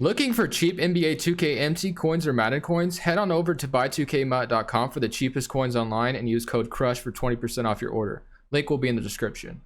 Looking for cheap NBA 2K MT coins or Madden coins? Head on over to buy2kmut.com for the cheapest coins online and use code CRUSH for 20% off your order. Link will be in the description.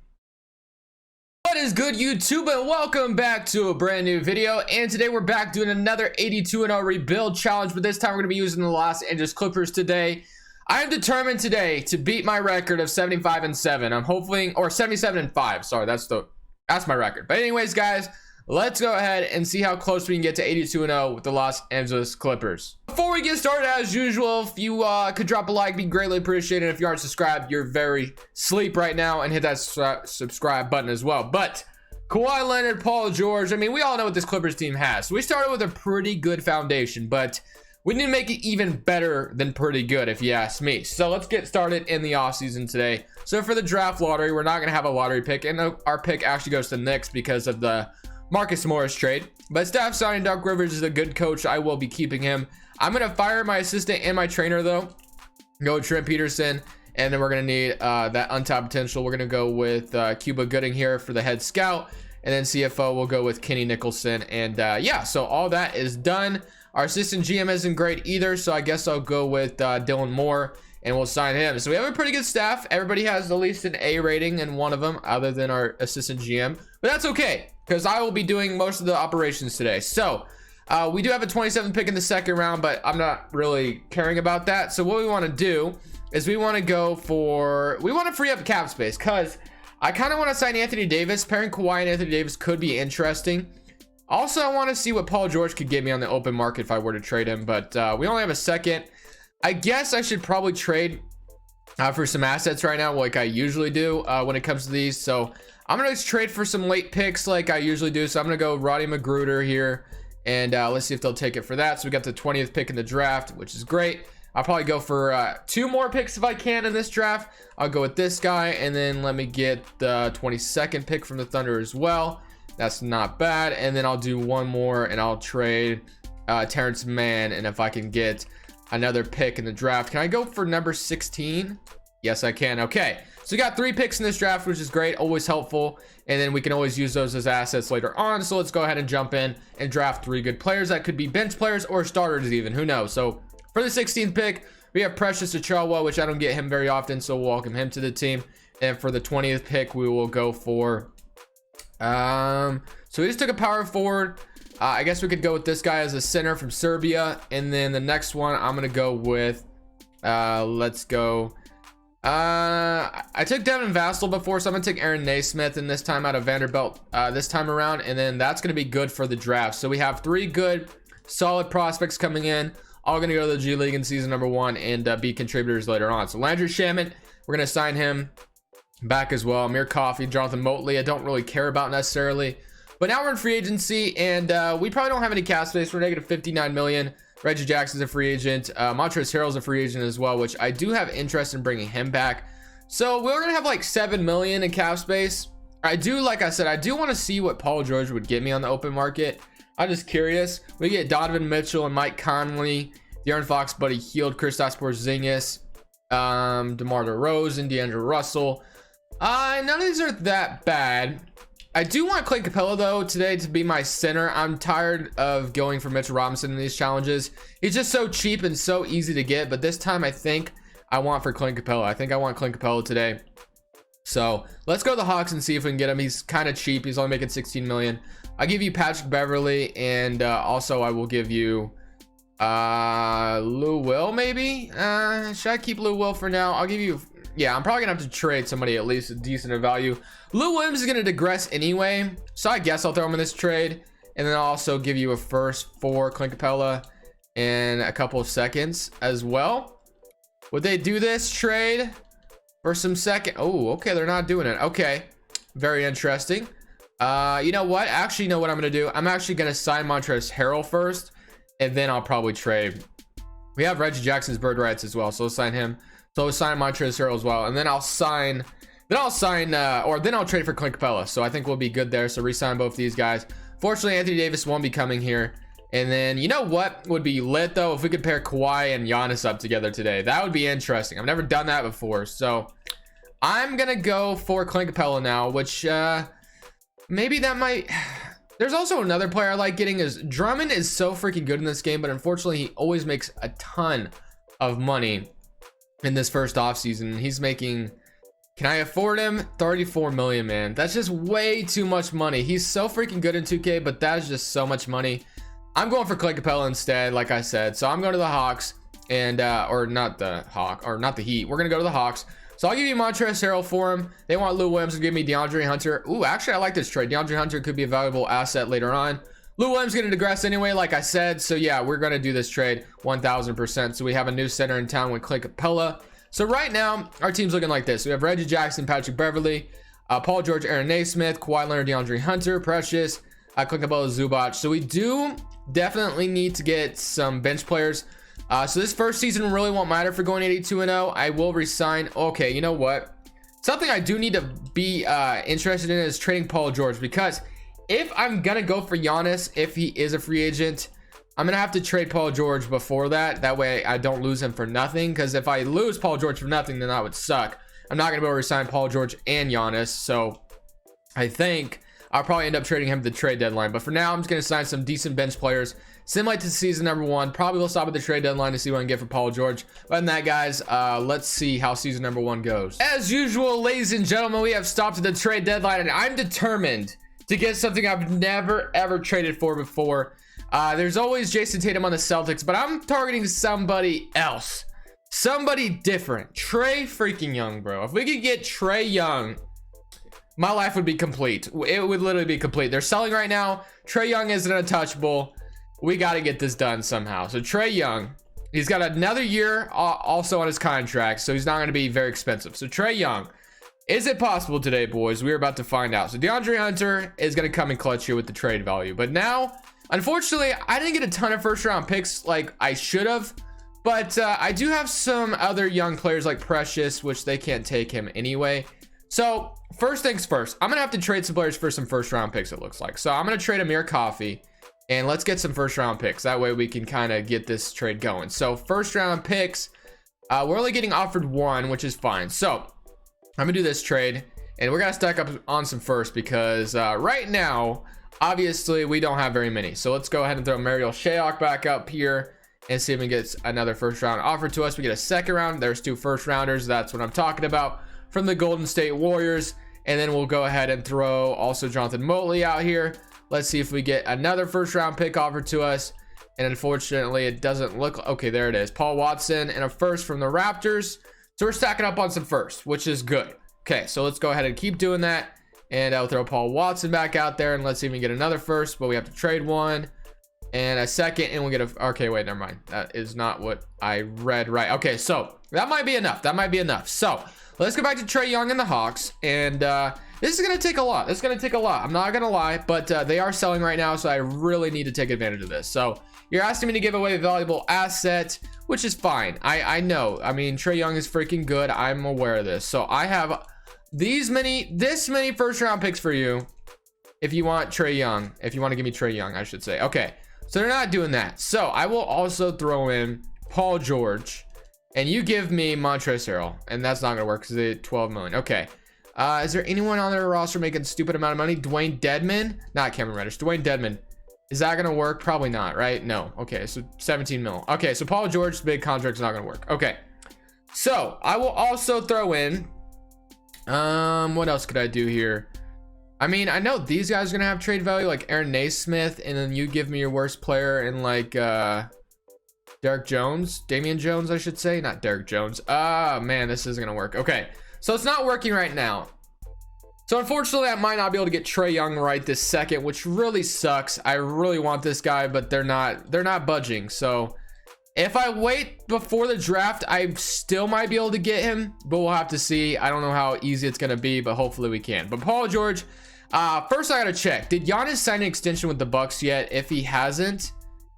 What is good, YouTube, and welcome back to a brand new video. And today we're back doing another 82-0 rebuild challenge, but this time we're going to be using the Los Angeles Clippers today. I am determined today to beat my record of 75-7. I'm hoping, or 77-5. Sorry, that's my record. But anyways, guys, let's go ahead and see how close we can get to 82-0 with the Los Angeles Clippers. Before we get started, as usual, if you could drop a like, be greatly appreciated. If you aren't subscribed, you're very sleep right now, and hit that subscribe button as well. But Kawhi Leonard, Paul George, I mean, we all know what this Clippers team has. So we started with a pretty good foundation, but we need to make it even better than pretty good, if you ask me. So let's get started in the offseason today. So for the draft lottery, we're not going to have a lottery pick, and our pick actually goes to the Knicks because of the Marcus Morris trade. But staff signing Doc Rivers is a good coach. I will be keeping him. I'm going to fire my assistant and my trainer, though. Go with Trent Peterson, and then we're going to need that untapped potential. We're going to go with Cuba Gooding here for the head scout, and then CFO we'll go with Kenny Nicholson. And yeah, so all that is done. Our assistant GM isn't great either, so I guess I'll go with Dylan Moore, and we'll sign him. So we have a pretty good staff. Everybody has at least an A rating in one of them, other than our assistant GM, but that's okay, because I will be doing most of the operations today. So we do have a 27th pick in the second round, but I'm not really caring about that. So what we want to do is we want to free up cap space, because I kind of want to sign Anthony Davis. Pairing Kawhi and Anthony Davis could be interesting. Also, I want to see what Paul George could give me on the open market if I were to trade him, but we only have a second. I guess I should probably trade for some assets right now, like I usually do when it comes to these. So I'm going to trade for some late picks like I usually do. So I'm going to go Roddy Magruder here, and let's see if they'll take it for that. So we got the 20th pick in the draft, which is great. I'll probably go for 2 more picks if I can in this draft. I'll go with this guy, and then let me get the 22nd pick from the Thunder as well. That's not bad. And then I'll do one more, and I'll trade Terrence Mann. And if I can get another pick in the draft, can I go for number 16? Yes, I can. Okay, so we got 3 picks in this draft, which is great, always helpful, and then we can always use those as assets later on. So let's go ahead and jump in and draft 3 good players. That could be bench players or starters even, who knows. So for the 16th pick, we have Precious Achiuwa, which I don't get him very often, so we'll welcome him to the team. And for the 20th pick, we will go for so we just took a power forward. I guess we could go with this guy as a center from Serbia. And then the next one I'm gonna go with let's go I took Devin Vassell before, so I'm gonna take Aaron Naismith, and this time out of Vanderbilt this time around, and then that's gonna be good for the draft. So we have 3 good solid prospects coming in, all gonna go to the G League in season number 1 and be contributors later on. So Landry Shamet, we're gonna sign him back as well. Amir Coffey, Jonathan Motley, I don't really care about necessarily, but now we're in free agency, and we probably don't have any cap space. We're negative 59 million. Reggie Jackson's a free agent. Montrezl Harrell's a free agent as well, which I do have interest in bringing him back. So we're gonna have like 7 million in cap space. Like I said, I do want to see what Paul George would get me on the open market. I'm just curious. We get Donovan Mitchell and Mike Conley, De'Aaron Fox, Buddy Hield, Kristaps Porzingis, DeMar DeRozan, D'Angelo Russell. None of these are that bad. I do want Clay Capella though today to be my center. I'm tired of going for Mitchell Robinson in these challenges. He's just so cheap and so easy to get, but this time I think I want for Clint Capella. I think I want Clint Capella today. So let's go to the Hawks and see if we can get him. He's kind of cheap. He's only making 16 million. I'll give you Patrick Beverly, and also I will give you Lou Will maybe. Should I keep Lou Will for now? I'll give you, yeah, I'm probably gonna have to trade somebody at least a decent value. Lou Williams is gonna digress anyway, so I guess I'll throw him in this trade, and then I'll also give you a first for Clint Capella in a couple of seconds as well. Would they do this trade for some second? Oh, okay, they're not doing it. Okay, very interesting. You know what? Actually, you know what I'm gonna do? I'm actually gonna sign Montrezl Harrell first, and then I'll probably trade. We have Reggie Jackson's bird rights as well, so we'll sign him. So I'll sign Montrezl Harrell as well, and then I'll trade for Clint Capella. So I think we'll be good there. So re-sign both these guys. Fortunately, Anthony Davis won't be coming here. And then you know what would be lit though, if we could pair Kawhi and Giannis up together today. That would be interesting. I've never done that before. So I'm gonna go for Clint Capella now, which maybe that might There's also another player I like getting is Drummond is so freaking good in this game, but unfortunately he always makes a ton of money in this first offseason. He's making, can I afford him? 34 million, man. That's just way too much money. He's so freaking good in 2K, but that's just so much money. I'm going for Clint Capella instead, like I said. So I'm going to the Hawks and or not the Heat. We're gonna go to the Hawks. So I'll give you Montrezl Harrell for him. They want Lou Williams to give me DeAndre Hunter. Ooh, actually, I like this trade. DeAndre Hunter could be a valuable asset later on. Lou Williams getting digress anyway, like I said. So yeah, we're going to do this trade 1000%. So we have a new center in town with Clint Capella. So right now, our team's looking like this. We have Reggie Jackson, Patrick Beverley, Paul George, Aaron Naismith, Kawhi Leonard, DeAndre Hunter, Precious, Clint Capella, Zubac. So we do definitely need to get some bench players. So this first season really won't matter for going 82-0. I will resign. Okay, you know what? Something I do need to be interested in is trading Paul George, because if I'm gonna go for Giannis, if he is a free agent, I'm gonna have to trade Paul George before that. That way I don't lose him for nothing, because if I lose Paul George for nothing, then that would suck. I'm not gonna be able to resign Paul George and Giannis, so I think I'll probably end up trading him at the trade deadline. But for now, I'm just gonna sign some decent bench players. Similar to season number 1, probably will stop at the trade deadline to see what I can get for Paul George. Other than that, guys, let's see how season number 1 goes. As usual, ladies and gentlemen, we have stopped at the trade deadline, and I'm determined to get something I've never ever traded for before. There's always Jason Tatum on the Celtics, but I'm targeting somebody else, somebody different. Trae freaking Young, bro. If we could get Trae Young, my life would be complete. It would literally be complete. They're selling right now. Trae Young isn't untouchable. We got to get this done somehow. So Trae Young, he's got another year also on his contract, so he's not going to be very expensive. So Trae Young, is it possible today, boys? We're about to find out. So DeAndre Hunter is going to come and clutch you with the trade value. But now, unfortunately, I didn't get a ton of first round picks like I should have. But I do have some other young players like Precious, which they can't take him anyway. So first things first, I'm going to have to trade some players for some first round picks, it looks like. So I'm going to trade Amir Coffey. And let's get some first round picks. That way we can kind of get this trade going. So first round picks, we're only getting offered 1, which is fine. So I'm gonna do this trade, and we're gonna stack up on some first, because right now, obviously we don't have very many. So let's go ahead and throw Mariel Shayok back up here and see if we get another first round offered to us. We get a second round. There's 2 first rounders. That's what I'm talking about, from the Golden State Warriors. And then we'll go ahead and throw also Jonathan Motley out here. Let's see if we get another first round pick offered to us. And unfortunately, it doesn't look okay. There it is. Paul Watson and a first from the Raptors. So we're stacking up on some first, which is good. Okay, so let's go ahead and keep doing that. And I'll throw Paul Watson back out there, and let's see if we can get another first, but we have to trade 1 and a second, and we'll get a, okay, wait, never mind. That is not what I read right. Okay, so that might be enough. That might be enough. So let's go back to Trae Young and the Hawks. And this is going to take a lot. This is going to take a lot. I'm not going to lie, but they are selling right now, so I really need to take advantage of this. So you're asking me to give away a valuable asset, which is fine. I know. I mean, Trae Young is freaking good. I'm aware of this. So I have this many first round picks for you if you want Trae Young. If you want to give me Trae Young, I should say. Okay, so they're not doing that. So I will also throw in Paul George, and you give me Montrezl Harrell, and that's not going to work because they 12 million. Okay. Is there anyone on their roster making a stupid amount of money? Dwayne Dedman? Not Cameron Reddish. Dwayne Dedman. Is that going to work? Probably not, right? No. Okay, so 17 mil. Okay, so Paul George's big contract is not going to work. Okay. So, I will also throw in... what else could I do here? I mean, I know these guys are going to have trade value, like Aaron Naismith, and then you give me your worst player in, like, Derek Jones. Damian Jones, I should say. Not Derek Jones. Man, this isn't going to work. Okay. So it's not working right now. So unfortunately, I might not be able to get Trae Young right this second, which really sucks. I really want this guy, but they're not budging. So if I wait before the draft, I still might be able to get him, but we'll have to see. I don't know how easy it's going to be, but hopefully we can. But Paul George, first I got to check. Did Giannis sign an extension with the Bucks yet? If he hasn't,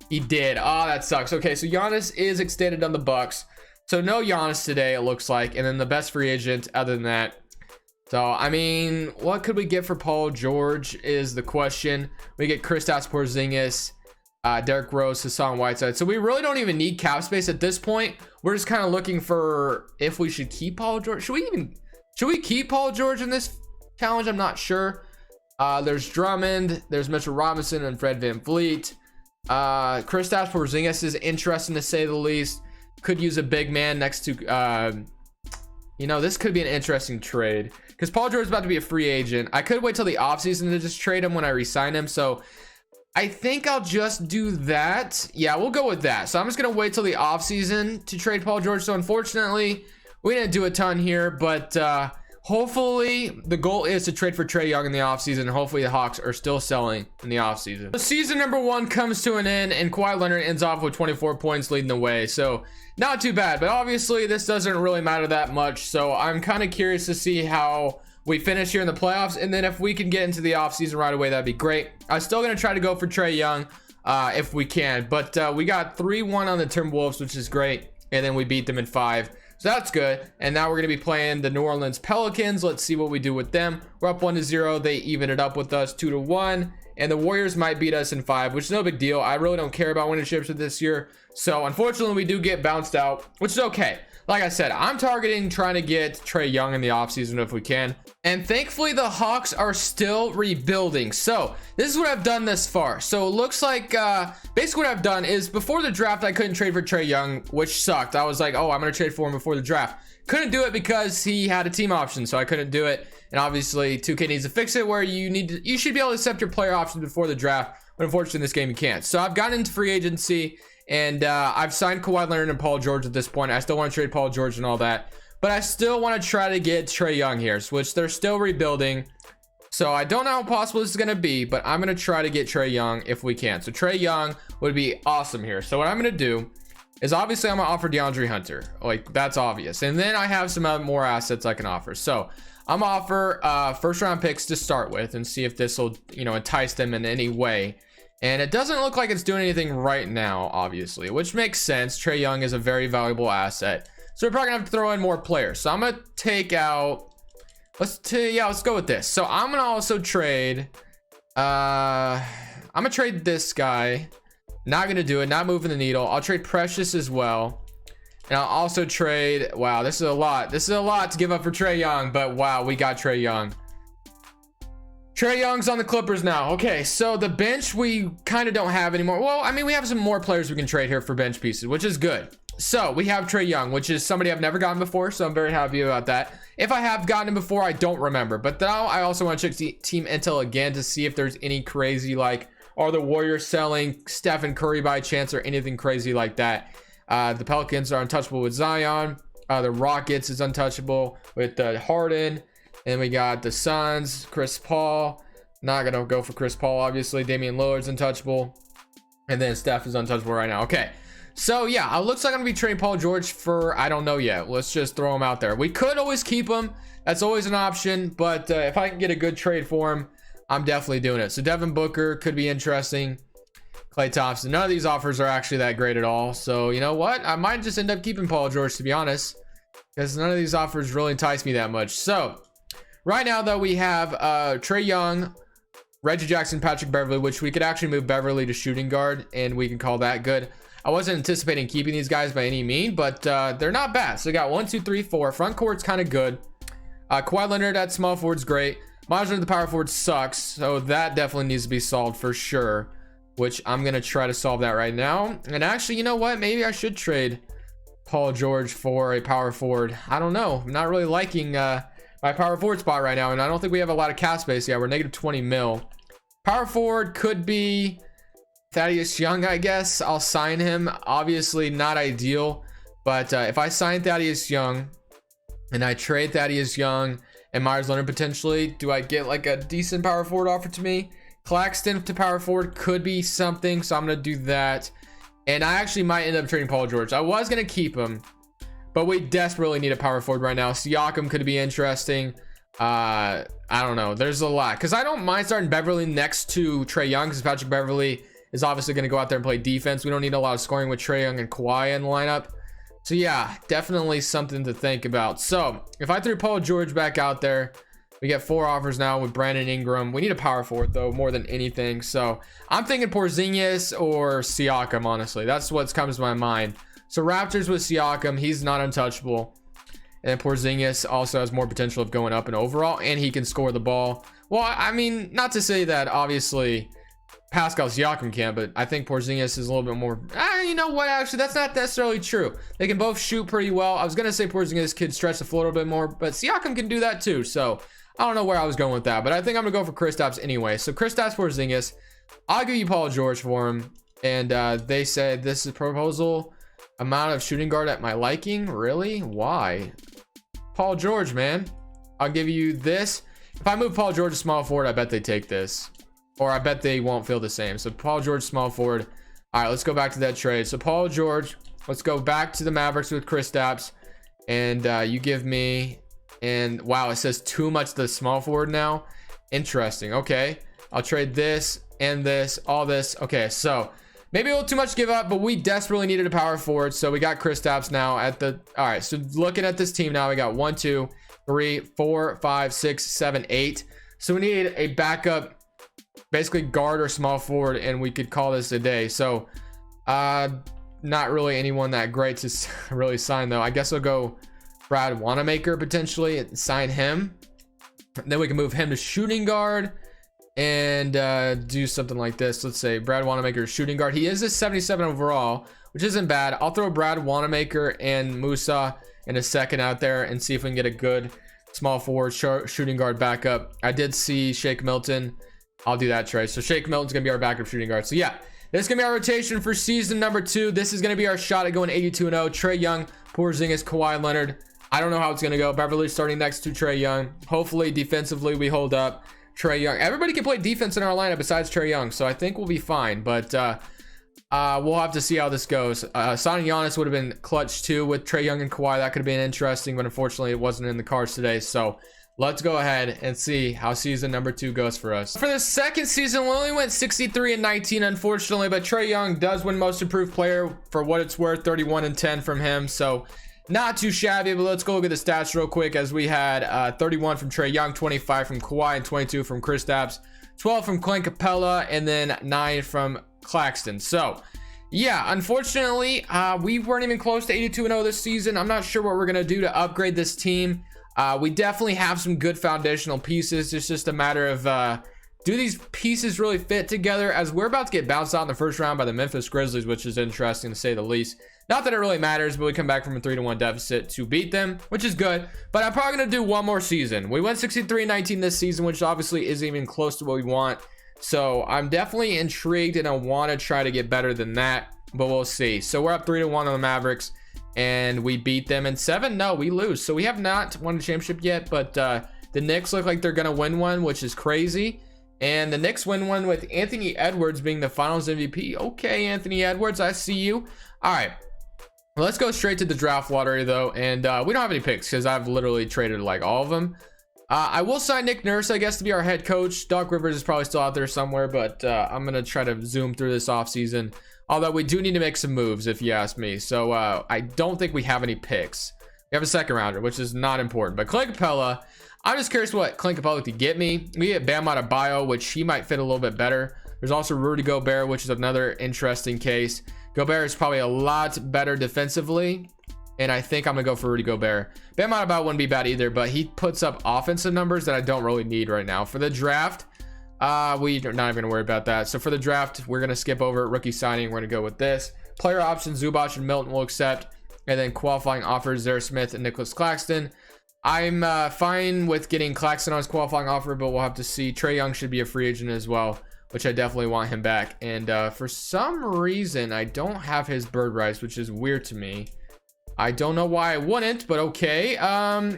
he did. Oh, that sucks. Okay, so Giannis is extended on the Bucks. So no Giannis today, it looks like. And then the best free agent other than that. So, I mean, what could we get for Paul George is the question. We get Kristaps Porzingis, Derrick Rose, Hassan Whiteside. So we really don't even need cap space at this point. We're just kind of looking for if we should keep Paul George. Should we keep Paul George in this challenge? I'm not sure. There's Drummond, there's Mitchell Robinson, and Fred VanVleet. Kristaps Porzingis is interesting to say the least. Could use a big man next to this could be an interesting trade because Paul George is about to be a free agent. I could wait till the offseason to just trade him when I resign him, so I think I'll just do that. Yeah, we'll go with that. So I'm just gonna wait till the offseason to trade Paul George. So unfortunately we didn't do a ton here, but hopefully the goal is to trade for Trae Young in the offseason. Hopefully the Hawks are still selling in the offseason. So season number 1 comes to an end, and Kawhi Leonard ends off with 24 points leading the way. So not too bad, but obviously this doesn't really matter that much. So I'm kind of curious to see how we finish here in the playoffs, and then if we can get into the offseason right away, that'd be great. I'm still going to try to go for Trae Young if we can, but we got 3-1 on the Timberwolves, which is great, and then we beat them in 5. So that's good. And now we're going to be playing the New Orleans Pelicans. Let's see what we do with them. We're up 1-0. They even it up with us 2-1. And the Warriors might beat us in 5, which is no big deal. I really don't care about winning chips this year. So unfortunately, we do get bounced out, which is okay. Like I said, I'm targeting trying to get Trae Young in the offseason if we can. And thankfully, the Hawks are still rebuilding. So this is what I've done this far. So it looks like basically what I've done is before the draft, I couldn't trade for Trae Young, which sucked. I was like, oh, I'm going to trade for him before the draft. Couldn't do it because he had a team option, so I couldn't do it. And obviously 2K needs to fix it where you should be able to accept your player options before the draft, but unfortunately in this game you can't. So I've gotten into free agency, and I've signed Kawhi Leonard and Paul George at this point. I still want to trade Paul George and all that, but I still want to try to get Trae Young here, which they're still rebuilding. So I don't know how possible this is going to be, but I'm going to try to get Trae Young if we can. So Trae Young would be awesome here. So what I'm going to do is obviously I'm going to offer DeAndre Hunter. Like, that's obvious. And then I have some more assets I can offer. So I'm going to offer first round picks to start with and see if this will, entice them in any way. And it doesn't look like it's doing anything right now, obviously, which makes sense. Trae Young is a very valuable asset. So we're probably gonna have to throw in more players. So I'm gonna take out, let's go with this. So I'm gonna also trade, I'm gonna trade this guy. Not gonna do it, not moving the needle. I'll trade Precious as well. And I'll also trade, wow, this is a lot. This is a lot to give up for Trae Young, but wow, we got Trae Young. Trae Young's on the Clippers now. Okay, so the bench we kind of don't have anymore. Well, I mean, we have some more players we can trade here for bench pieces, which is good. So we have Trae Young, which is somebody I've never gotten before, so I'm very happy about that. If I have gotten him before, I don't remember. But now I also want to check team intel again to see if there's any crazy, like, are the Warriors selling Stephen Curry by chance or anything crazy like that. The Pelicans are untouchable with Zion. The Rockets is untouchable with Harden. And we got the Suns, Chris Paul. Not going to go for Chris Paul, obviously. Damian Lillard's untouchable. And then Steph is untouchable right now. Okay. So, yeah, it looks like I'm going to be trading Paul George for, I don't know yet. Let's just throw him out there. We could always keep him. That's always an option. But if I can get a good trade for him, I'm definitely doing it. So, Devin Booker could be interesting. Klay Thompson. None of these offers are actually that great at all. So, you know what? I might just end up keeping Paul George, to be honest. Because none of these offers really entice me that much. So, right now, though, we have Trae Young, Reggie Jackson, Patrick Beverley, which we could actually move Beverley to shooting guard, and we can call that good. I wasn't anticipating keeping these guys by any means, but they're not bad. So we got 1, 2, 3, 4. Front court's kind of good. Kawhi Leonard at small forward's great. Miles Leonard, the power forward, sucks. So that definitely needs to be solved for sure, which I'm going to try to solve that right now. And actually, you know what? Maybe I should trade Paul George for a power forward. I don't know. I'm not really liking my power forward spot right now, and I don't think we have a lot of cap space. Yeah, we're negative 20 mil. Power forward could be Thaddeus Young, I guess. I'll sign him. Obviously not ideal, but if I sign Thaddeus Young and I trade Thaddeus Young and Myers Leonard potentially, do I get like a decent power forward offer to me? Claxton to power forward could be something, so I'm gonna do that. And I actually might end up trading Paul George. I was gonna keep him, but we desperately need a power forward right now. Siakam could be interesting. I don't know. There's a lot. Because I don't mind starting Beverly next to Trae Young, because Patrick Beverly is obviously going to go out there and play defense. We don't need a lot of scoring with Trae Young and Kawhi in the lineup. So yeah, definitely something to think about. So if I threw Paul George back out there, we get 4 offers now with Brandon Ingram. We need a power forward, though, more than anything. So I'm thinking Porzingis or Siakam, honestly. That's what comes to my mind. So Raptors with Siakam, he's not untouchable. And Porzingis also has more potential of going up and overall, and he can score the ball, Well, I mean, not to say that obviously Pascal Siakam can, but I think Porzingis is a little bit more. You know what? Actually, that's not necessarily true. They can both shoot pretty well. I was gonna say Porzingis could stretch the floor a little bit more, but Siakam can do that too. So I don't know where I was going with that, but I think I'm gonna go for Kristaps anyway. So Kristaps, Porzingis. I'll give you Paul George for him. And they said this is proposal amount of shooting guard at my liking. Really? Why? Paul George, man. I'll give you this. If I move Paul George to small forward, I bet they take this. Or I bet they won't feel the same. So Paul George, small forward. All right, let's go back to that trade. So Paul George, let's go back to the Mavericks with Kristaps. And you give me, and wow, it says too much the small forward now. Interesting. Okay, I'll trade this and this, all this. Okay, so maybe a little too much to give up, but we desperately needed a power forward. So we got Kristaps now at the, all right, so looking at this team now, we got 1, 2, 3, 4, 5, 6, 7, 8. So we need a backup, basically guard or small forward, and we could call this a day. So not really anyone that great to really sign though. I guess I'll go Brad Wanamaker potentially and sign him. Then we can move him to shooting guard and do something like this. Let's say Brad Wanamaker shooting guard. He is a 77 overall, which isn't bad. I'll throw Brad Wanamaker and Musa in a second out there and see if we can get a good small forward shooting guard backup. I did see Shake Milton. I'll do that trade. So Shake Milton's gonna be our backup shooting guard. So yeah, this is gonna be our rotation for season number 2. This is gonna be our shot at going 82-0. Trae Young, Porzingis, Kawhi Leonard. I don't know how it's gonna go. Beverly starting next to Trae Young. Hopefully defensively we hold up. Trae Young. Everybody can play defense in our lineup besides Trae Young, so I think we'll be fine. But we'll have to see how this goes. Signing Giannis would have been clutch too with Trae Young and Kawhi. That could have been interesting, but unfortunately it wasn't in the cards today. So let's go ahead and see how season number 2 goes for us. For the second season, we only went 63-19, unfortunately, but Trae Young does win most improved player for what it's worth, 31-10 from him. So not too shabby, but let's go look at the stats real quick, as we had 31 from Trae Young, 25 from Kawhi, and 22 from Kristaps, 12 from Clint Capella, and then 9 from Claxton. So yeah, unfortunately, we weren't even close to 82-0 this season. I'm not sure what we're gonna do to upgrade this team. We definitely have some good foundational pieces. It's just a matter of do these pieces really fit together, as we're about to get bounced out in the first round by the Memphis Grizzlies, which is interesting to say the least. Not that it really matters, but we come back from a 3-1 deficit to beat them, which is good. But I'm probably gonna do one more season. We went 63-19 this season, which obviously isn't even close to what we want. So I'm definitely intrigued and I want to try to get better than that, but we'll see. So we're up 3-1 on the Mavericks, and we beat them. And 7, no, we lose. So we have not won a championship yet, but the Knicks look like they're gonna win one, which is crazy. And the Knicks win one with Anthony Edwards being the finals MVP. Okay, Anthony Edwards, I see you. All right, let's go straight to the draft lottery though. And we don't have any picks because I've literally traded like all of them. I will sign Nick Nurse, I guess, to be our head coach. Doc Rivers is probably still out there somewhere, but I'm gonna try to zoom through this offseason. Although we do need to make some moves, if you ask me. So I don't think we have any picks. We have a second rounder, which is not important. But Clint Capella, I'm just curious what Clint Capella could get me. We get Bam Adebayo, which he might fit a little bit better. There's also Rudy Gobert, which is another interesting case. Gobert is probably a lot better defensively, and I think I'm gonna go for Rudy Gobert. Bam Adebayo wouldn't be bad either, but he puts up offensive numbers that I don't really need right now. For the draft, we're not even gonna worry about that. So for the draft, we're gonna skip over rookie signing. We're gonna go with this. Player options, Zubac and Milton will accept, and then qualifying offers, Zaire Smith and Nicholas Claxton. I'm fine with getting Claxton on his qualifying offer, but we'll have to see. Trae Young should be a free agent as well, which I definitely want him back. And for some reason, I don't have his bird rights, which is weird to me. I don't know why I wouldn't, but okay.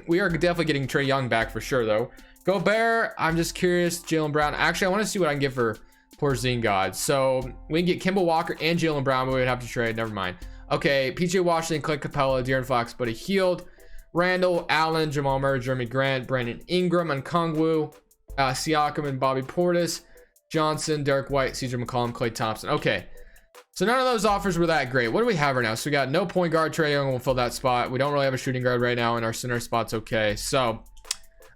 We are definitely getting Trae Young back for sure, though. Gobert, I'm just curious. Jaylen Brown. Actually, I want to see what I can get for Porzingis. So we can get Kemba Walker and Jaylen Brown, but we would have to trade. Never mind. Okay, PJ Washington, Clint Capella, De'Aaron Fox, Buddy Hield, Randall, Allen, Jamal Murray, Jeremy Grant, Brandon Ingram, and Kongwu, Siakam and Bobby Portis, Johnson, Derek White, CJ McCollum, Klay Thompson. Okay, so none of those offers were that great. What do we have right now? So we got no point guard. Trae Young will fill that spot. We don't really have a shooting guard right now, and our center spot's okay. So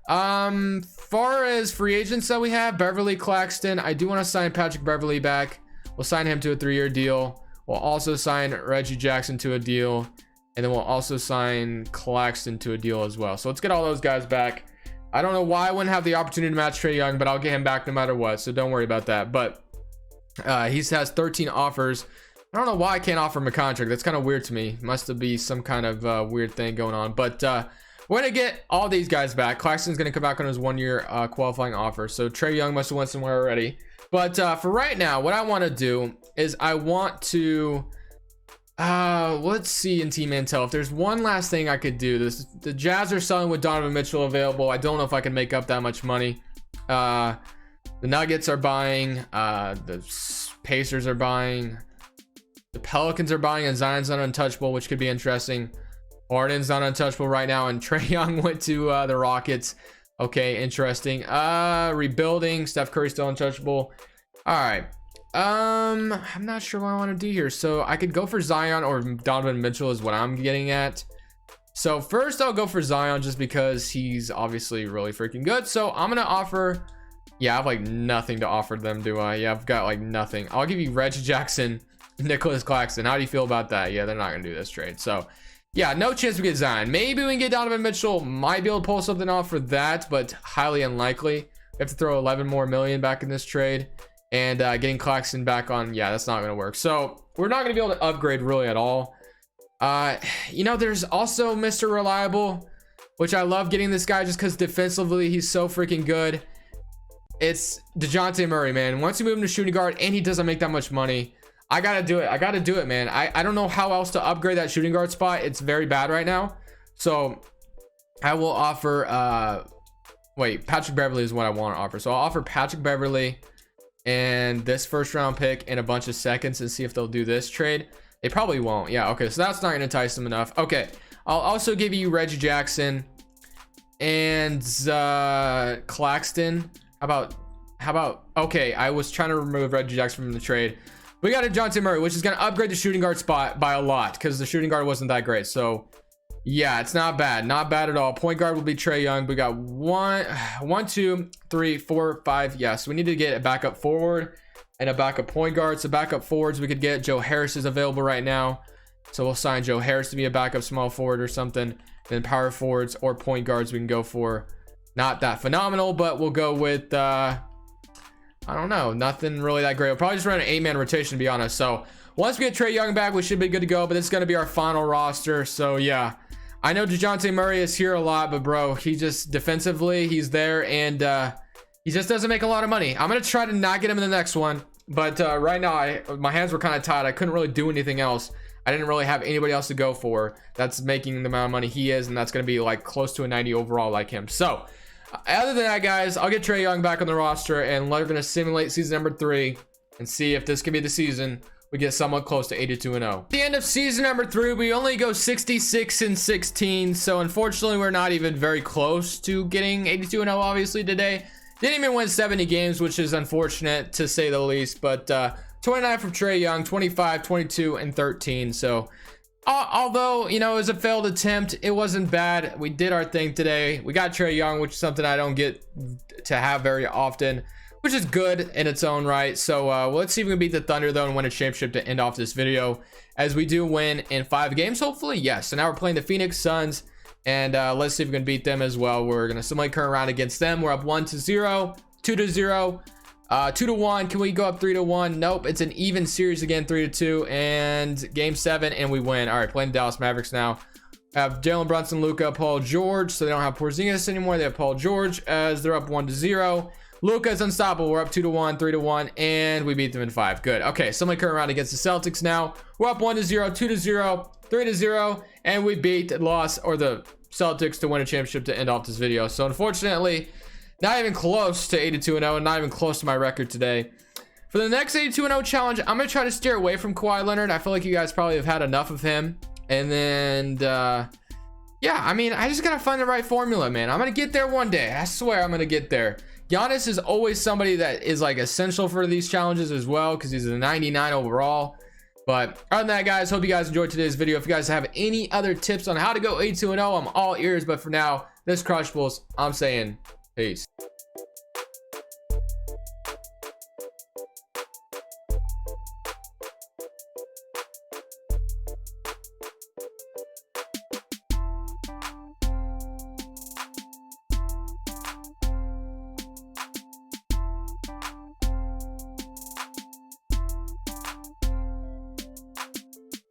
far as free agents that we have, Beverly, Claxton, I do want to sign Patrick Beverly back. We'll sign him to a 3-year deal. We'll also sign Reggie Jackson to a deal, and then we'll also sign Claxton to a deal as well. So let's get all those guys back. I don't know why I wouldn't have the opportunity to match Trae Young, but I'll get him back no matter what, so don't worry about that. But he has 13 offers. I don't know why I can't offer him a contract. That's kind of weird to me. Must be some kind of weird thing going on. But we're going to get all these guys back. Claxton's going to come back on his 1-year qualifying offer. So Trae Young must have went somewhere already. But for right now, what I want to do is I want to... let's see in team intel if there's one last thing I could do. The Jazz are selling with Donovan Mitchell available. I don't know if I can make up that much money. The Nuggets are buying, the Pacers are buying, the Pelicans are buying, and Zion's not untouchable, which could be interesting. Harden's not untouchable right now, and Trae Young went to the Rockets. Okay, interesting. Rebuilding, Steph Curry's still untouchable. All right. I'm not sure what I want to do here. So I could go for Zion or Donovan Mitchell is what I'm getting at. So first I'll go for Zion just because he's obviously really freaking good. So I'm gonna offer, yeah, I have like nothing to offer them, do I? Yeah, I've got like nothing. I'll give you Reggie Jackson, Nicholas Claxton. How do you feel about that? Yeah, they're not gonna do this trade. So yeah, no chance we get Zion. Maybe we can get Donovan Mitchell. Might be able to pull something off for that, but highly unlikely. We have to throw 11 more million back in this trade. And getting Claxton back on, yeah, that's not going to work. So we're not going to be able to upgrade really at all. You know, there's also Mr. Reliable, which I love getting this guy just because defensively he's so freaking good. It's DeJounte Murray, man. Once you move him to shooting guard and he doesn't make that much money, I got to do it. I got to do it, man. I don't know how else to upgrade that shooting guard spot. It's very bad right now. So I will offer, wait, Patrick Beverly is what I want to offer. So I'll offer Patrick Beverly and this first round pick and a bunch of seconds and see if they'll do this trade. They probably won't. Yeah, okay, so that's not gonna entice them enough. Okay, I'll also give you Reggie Jackson and Claxton. How about okay, I was trying to remove Reggie Jackson from the trade. We got a DeJounte Murray, which is gonna upgrade the shooting guard spot by a lot because the shooting guard wasn't that great. So yeah, it's not bad at all. Point guard will be Trae Young. We got 1 2 3 4 5. Yes, we need to get a backup forward and a backup point guard. So backup forwards we could get. Joe Harris is available right now, so we'll sign Joe Harris to be a backup small forward or something. Then power forwards or point guards we can go for. Not that phenomenal, but we'll go with I don't know, nothing really that great. We'll probably just run an 8-man rotation, to be honest. So once we get Trae Young back, we should be good to go. But this is going to be our final roster. So yeah, I know DeJounte Murray is here a lot, but bro, he just defensively, he's there, and he just doesn't make a lot of money. I'm going to try to not get him in the next one, but right now, my hands were kind of tied. I couldn't really do anything else. I didn't really have anybody else to go for that's making the amount of money he is, and that's going to be like close to a 90 overall like him. So other than that, guys, I'll get Trae Young back on the roster, and we're going to simulate season number 3 and see if this can be the season we get somewhat close to 82-0. At the end of season number 3, we only go 66-16. So unfortunately, we're not even very close to getting 82-0, obviously, today. Didn't even win 70 games, which is unfortunate to say the least. But 29 from Trae Young, 25, 22, and 13. So although, you know, it was a failed attempt, it wasn't bad. We did our thing today. We got Trae Young, which is something I don't get to have very often, which is good in its own right. So let's see if we can beat the Thunder, though, and win a championship to end off this video, as we do win in 5 games, hopefully. Yes. So now we're playing the Phoenix Suns, and let's see if we can beat them as well. We're going to simulate current round against them. We're up 1-0, 2-0, 2-1. Can we go up 3-1? Nope. It's an even series again, 3-2, and game 7, and we win. All right, playing Dallas Mavericks now. Have Jalen Brunson, Luka, Paul George. So they don't have Porzingis anymore. They have Paul George, as they're up 1-0. Luka is unstoppable. We're up 2-1, 3-1, and we beat them in 5. Good. Okay, so my current round against the Celtics now. We're up 1-0, 2-0, 3-0, and we beat the Celtics to win a championship to end off this video. So unfortunately, not even close to 82-0, and not even close to my record today. For the next 82-0 challenge, I'm going to try to steer away from Kawhi Leonard. I feel like you guys probably have had enough of him. And then, yeah, I mean, I just got to find the right formula, man. I'm going to get there one day. I swear I'm going to get there. Giannis is always somebody that is like essential for these challenges as well, because he's a 99 overall. But other than that, guys, hope you guys enjoyed today's video. If you guys have any other tips on how to go 82-0, I'm all ears. But for now, this Crushables, I'm saying peace.